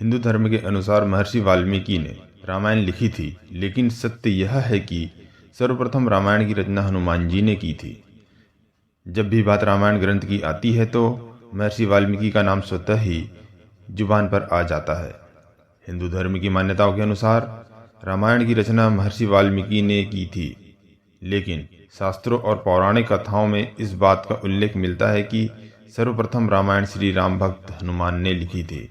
हिंदू धर्म के अनुसार महर्षि वाल्मीकि ने रामायण लिखी थी, लेकिन सत्य यह है कि सर्वप्रथम रामायण की रचना हनुमान जी ने की थी। जब भी बात रामायण ग्रंथ की आती है तो महर्षि वाल्मीकि का नाम स्वतः ही जुबान पर आ जाता है। हिंदू धर्म की मान्यताओं के अनुसार रामायण की रचना महर्षि वाल्मीकि ने की थी, लेकिन शास्त्रों और पौराणिक कथाओं में इस बात का उल्लेख मिलता है कि सर्वप्रथम रामायण श्री राम भक्त हनुमान ने लिखी थी।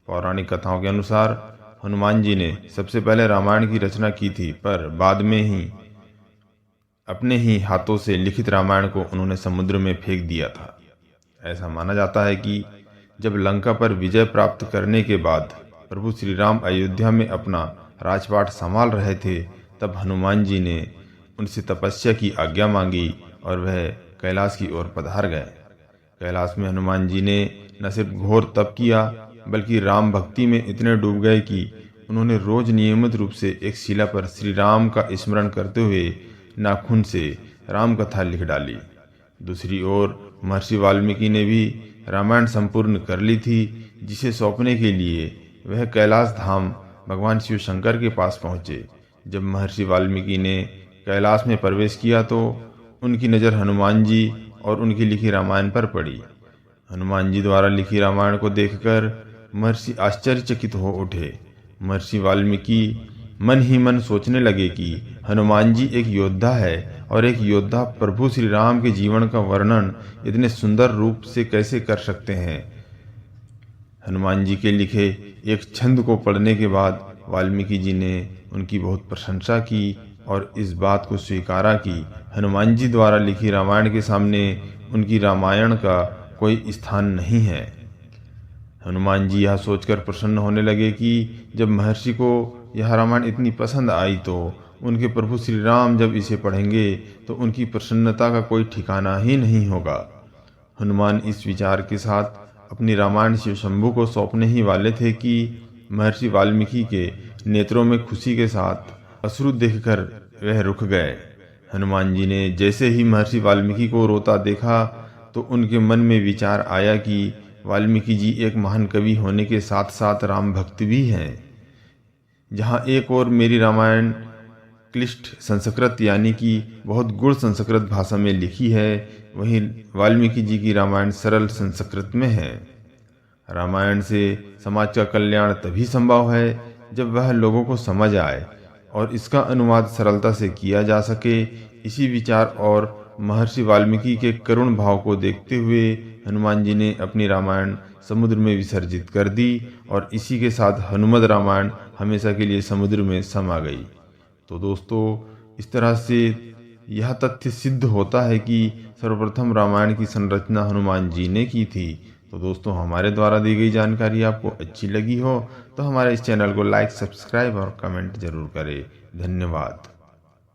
पौराणिक कथाओं के अनुसार हनुमान जी ने सबसे पहले रामायण की रचना की थी, पर बाद में ही अपने ही हाथों से लिखित रामायण को उन्होंने समुद्र में फेंक दिया था। ऐसा माना जाता है कि जब लंका पर विजय प्राप्त करने के बाद प्रभु श्री राम अयोध्या में अपना राजपाट संभाल रहे थे, तब हनुमान जी ने उनसे तपस्या की आज्ञा मांगी और वह कैलाश की ओर पधार गए। कैलाश में हनुमान जी ने न सिर्फ घोर तप किया, बल्कि राम भक्ति में इतने डूब गए कि उन्होंने रोज नियमित रूप से एक शिला पर श्री राम का स्मरण करते हुए नाखून से राम कथा लिख डाली। दूसरी ओर महर्षि वाल्मीकि ने भी रामायण संपूर्ण कर ली थी, जिसे सौंपने के लिए वह कैलाश धाम भगवान शिव शंकर के पास पहुंचे। जब महर्षि वाल्मीकि ने कैलाश में प्रवेश किया तो उनकी नज़र हनुमान जी और उनकी लिखी रामायण पर पड़ी। हनुमान जी द्वारा लिखी रामायण को देखकर महर्षि आश्चर्यचकित हो उठे। महर्षि वाल्मीकि मन ही मन सोचने लगे कि हनुमान जी एक योद्धा है और एक योद्धा प्रभु श्री राम के जीवन का वर्णन इतने सुंदर रूप से कैसे कर सकते हैं। हनुमान जी के लिखे एक छंद को पढ़ने के बाद वाल्मीकि जी ने उनकी बहुत प्रशंसा की और इस बात को स्वीकारा कि हनुमान जी द्वारा लिखी रामायण के सामने उनकी रामायण का कोई स्थान नहीं है। हनुमान जी यह सोचकर प्रसन्न होने लगे कि जब महर्षि को यह रामायण इतनी पसंद आई तो उनके प्रभु श्री राम जब इसे पढ़ेंगे तो उनकी प्रसन्नता का कोई ठिकाना ही नहीं होगा। हनुमान इस विचार के साथ अपनी रामायण शिव शंभु को सौंपने ही वाले थे कि महर्षि वाल्मीकि के नेत्रों में खुशी के साथ अश्रु देखकर वह रुक गए। हनुमान जी ने जैसे ही महर्षि वाल्मीकि को रोता देखा तो उनके मन में विचार आया कि वाल्मीकि जी एक महान कवि होने के साथ साथ राम भक्त भी हैं। जहाँ एक और मेरी रामायण क्लिष्ट संस्कृत यानी कि बहुत गुड़ संस्कृत भाषा में लिखी है, वहीं वाल्मीकि जी की रामायण सरल संस्कृत में है। रामायण से समाज का कल्याण तभी संभव है जब वह लोगों को समझ आए और इसका अनुवाद सरलता से किया जा सके। इसी विचार और महर्षि वाल्मीकि के करुण भाव को देखते हुए हनुमान जी ने अपनी रामायण समुद्र में विसर्जित कर दी और इसी के साथ हनुमद रामायण हमेशा के लिए समुद्र में समा गई। तो दोस्तों, इस तरह से यह तथ्य सिद्ध होता है कि सर्वप्रथम रामायण की संरचना हनुमान जी ने की थी। तो दोस्तों, हमारे द्वारा दी गई जानकारी आपको अच्छी लगी हो तो हमारे इस चैनल को लाइक, सब्सक्राइब और कमेंट जरूर करें। धन्यवाद।